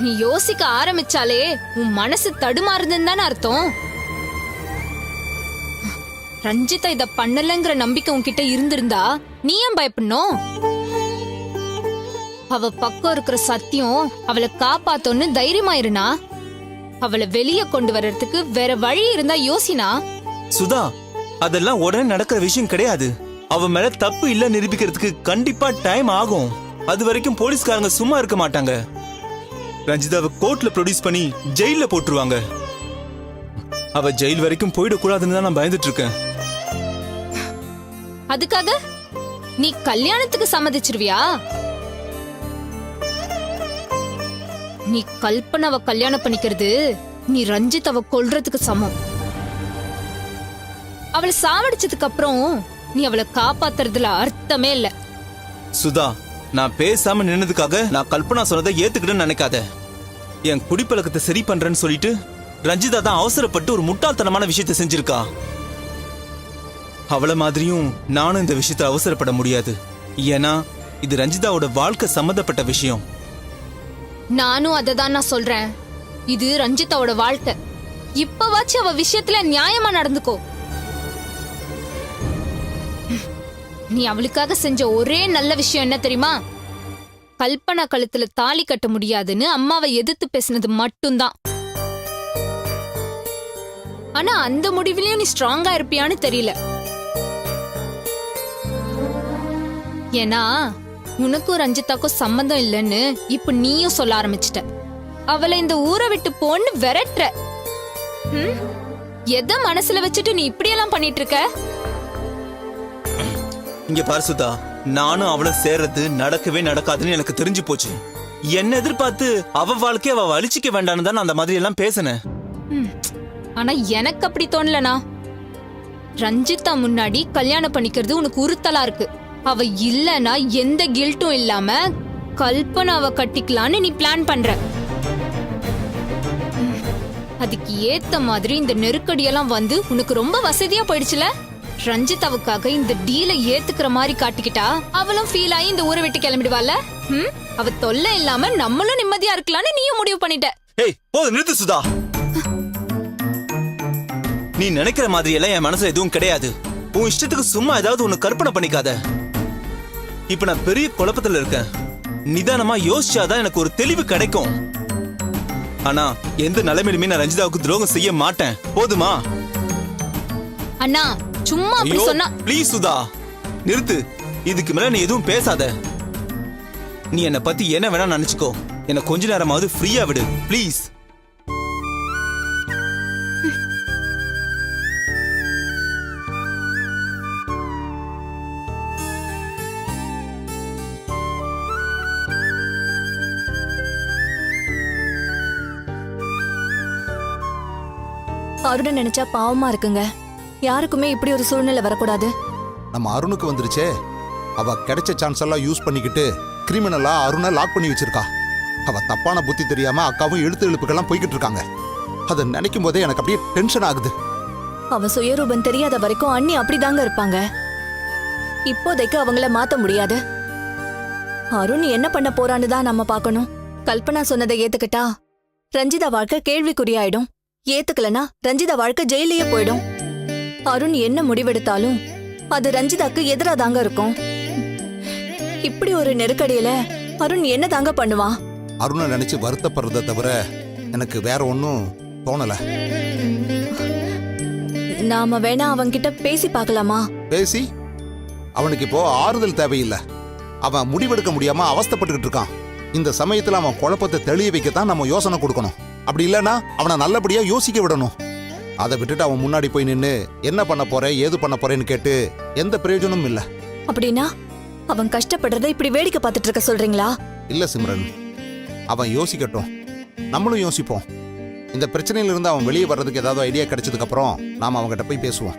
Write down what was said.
நீ யோசிக்க ஆரம்பிச்சாலே உன் மனசு தடுமாறுதுன்னு தானே அர்த்தம். ரஞ்சிதா இத பண்ணலங்கிற நம்பிக்கை உன்கிட்ட இருந்திருந்தா நீ ஏன் பயப்படணும்? அவ பக்கம் இருக்கிற சத்தியம் அவளை காப்பாத்தோன்னு தைரியமாயிருனா. அவளை வெளியே கொண்டு வர்றதுக்கு வேற வழி இருந்தா யோசினா. சுதா, அதெல்லாம் உடனே நடக்கிற விஷயம் கிடையாது. அவ மேல தப்பு இல்ல நிரூபிக்கிறதுக்கு கண்டிப்பா டைம் ஆகும். அது வரைக்கும் போலீஸ்காரங்க சும்மா இருக்க மாட்டாங்க. ரஞ்சிதாவை கோர்ட்ல ப்ரொடியூஸ் பண்ணி ஜெயில போட்டுருவாங்க. அவ ஜெயில் வரைக்கும் போயிடக்கூடாதுன்னு தான் நான் பயந்துட்டு இருக்கேன். அதுக்காக நீ கல்யாணத்துக்கு சம்மதிச்சிருவியா? நீ கல்பனாவை கல்யாணம் பண்ணிக்கிறது நீ ரஞ்சிதாவை கொல்றதுக்கு சமம். அவளை சாவடிச்சதுக்கு அப்புறம் நீ அவளை காப்பாத்துறதுல அர்த்தமே இல்ல. சுதா, நான் பேசாம நின்னதுக்காக நான் கல்பனா சொன்னதை ஏத்துக்கிட்டு நினைக்காத. என் குடிப்பழக்கத்தை சரி பண்றேன்னு சொல்லிட்டு ரஞ்சிதா தான் அவசரப்பட்டு ஒரு முட்டாள்தனமான விஷயத்தை செஞ்சிருக்கா. அவளை மாதிரியும் நானும் இந்த விஷயத்தை அவசரப்பட முடியாது. ஏன்னா இது ரஞ்சிதாவோட வாழ்க்கை சம்பந்தப்பட்ட விஷயம். நானும் அததான் நான் சொல்றேன். இது ரஞ்சிதாவோட வாழ்க்கை. இப்பவாச்சும் அவ விஷயத்துல நியாயமா நடந்துக்கோ. நீ அவளுக்காக செஞ்ச ஒரே நல்ல விஷயம் என்ன தெரியுமா? கல்பனா கழுத்துல தாலி கட்ட முடியாதுன்னு அம்மாவை எதிர்த்து பேசினது மட்டும்தான். ஆனா அந்த முடிவிலையும் நீ ஸ்ட்ராங்கா இருப்பியான்னு தெரியல. ஏன்னா உனக்கும் ரஞ்சிதாக்கும் சம்பந்தம் இல்லைன்னு இப்ப நீயும் சொல்ல ஆரம்பிச்சிட்ட. அவளை இந்த ஊரை விட்டு போன்னு விரட்டுற. எதை மனசுல வச்சுட்டு நீ இப்படியெல்லாம் பண்ணிட்டு இருக்க? இங்க பாரு சுதா, நானும் அவளை சேர்றது நடக்கவே நடக்காதுன்னு எனக்கு தெரிஞ்சு போச்சு. என்ன எதிர்பார்த்து அவ வாழ்க்கைய அவ அழிச்சிக்க வேண்டான்னு தான் நான் அந்த மாதிரி எல்லாம் பேசினேன். ஆனா எனக்கு அப்படி தோணலனா. ரஞ்சிதா முன்னாடி கல்யாணம் பண்ணிக்கிறது உனக்கு உறுத்தலா இருக்கு. அவ இல்லனா எந்த கில்ட்டும் இல்லாம கல்பனாவை கட்டிக்கலான்னு நீ பிளான் பண்ற. அதுக்கு ஏத்த மாதிரி இந்த நெருக்கடியெல்லாம் வந்து உனக்கு ரொம்ப வசதியா போயிடுச்சுல. ரஞ்சிதாவுக்காக இந்த டீல ஏத்துக்கிற மாதிரி காட்டிக்கிட்டா அவளும் ஃபீல் ஆகி இந்த ஊரை விட்டு கிளம்பிடுவாள். அவ தொல்லை இல்லாம நம்மளும் நிம்மதியா இருக்கலாம்னு நீயும் முடிவு பண்ணிட்ட. ஏய், போதும் நிறுத்து சுதா. நீ நினைக்கிற மாதிரி எல்லாம் என் மனசுல எதுவும் கிடையாது. உன் இஷ்டத்துக்கு சும்மா ஏதாவது ஒண்ணு கற்பனை பண்ணிக்காத. இப்ப நான் பெரிய குழப்பத்துல இருக்கேன். நிதானமா யோசிச்சாதான் எனக்கு ஒரு தெளிவு கிடைக்கும். ஆனா எந்த நிலைமையிலுமே நான் ரஞ்சிதாவுக்கு துரோகம் செய்ய மாட்டேன். போதுமா? அண்ணா சும்மா அப்படி சொன்னா. ப்ளீஸ் சுதா, நிறுத்து. இதுக்கு மேல நீ எதுவும் பேசாத. நீ என்ன பத்தி என்ன வேணா நினைச்சுக்கோ. என்ன கொஞ்ச நேரமாவது ஃப்ரீயா விடு ப்ளீஸ். அருணை நினைச்சா பாவமா இருக்குங்க. யாருக்குமே இப்படி ஒரு சூழ்நிலை வரக்கூடாது. நம்ம அருணுக்கு வந்துருச்சே. அவ கிடைச்ச சான்ஸ் எல்லாம் யூஸ் பண்ணிக்கிட்டு கிரிமினலா அருணை லாக் பண்ணி வச்சிருக்கா. அவ தப்பான புத்தி தெரியாம அக்காவும் எழுத்து எழுப்புக்கெல்லாம் போய்கிட்டு இருக்காங்க. அதை நினைக்கும் போதே எனக்கு அப்படியே டென்ஷன் ஆகுது. அவ சுயரூபம் தெரியாத வரைக்கும் அண்ணி அப்படிதாங்க இருப்பாங்க. இப்போதைக்கு அவங்கள மாத்த முடியாது. அருண் என்ன பண்ண போறான்னு தான் நம்ம பார்க்கணும். கல்பனா சொன்னதை ஏத்துக்கிட்டா ரஞ்சிதா வாழ்க்கை கேள்விக்குறியாயிடும். ஏத்துக்கலனா ரஞ்சிதா வாழ்க்கை ஜெயிலையே போயிடும். அருண் என்ன முடிவெடுத்தாலும் அது ரஞ்சிதாக்கு எதிரா தாங்க இருக்கும். இப்படி ஒரு நெருக்கடியில அருண் என்ன தாங்க பண்ணுவான்? அருணை நினைச்சு வருத்தப்படுறத தவிர எனக்கு வேற ஒன்னும் தோணல. நாம வேணா அவன்கிட்ட பேசி பார்க்கலாமா? பேசி அவனுக்கு இப்போ ஆறுதல் தேவையில்லை. அவன் முடிவெடுக்க முடியாம அவஸ்தைப்பட்டுக்கிட்டு இருக்கான். இந்த சமயத்துல அவன் குழப்பத்தை தெளிய வைக்கத்தான் நம்ம யோசனை கொடுக்கணும். அப்படி இல்லைன்னா அவனை நல்லபடியா யோசிக்க விடணும். அதை விட்டுட்டு அவன் முன்னாடி போய் நின்னு என்ன பண்ண போற ஏது பண்ண போறேன்னு கேட்டு எந்த பிரயோஜனமும் இல்ல. அப்படின்னா அவன் கஷ்டப்படுறதை இப்படி வேடிக்கை பார்த்துட்டு இருக்க சொல்றீங்களா? இல்ல சிம்ரன், அவன் யோசிக்கட்டும், நம்மளும் யோசிப்போம். இந்த பிரச்சனையில இருந்து அவன் வெளியே வர்றதுக்கு ஏதாவது ஐடியா கிடைச்சதுக்கு அப்புறம் நாம அவங்ககிட்ட போய் பேசுவோம்.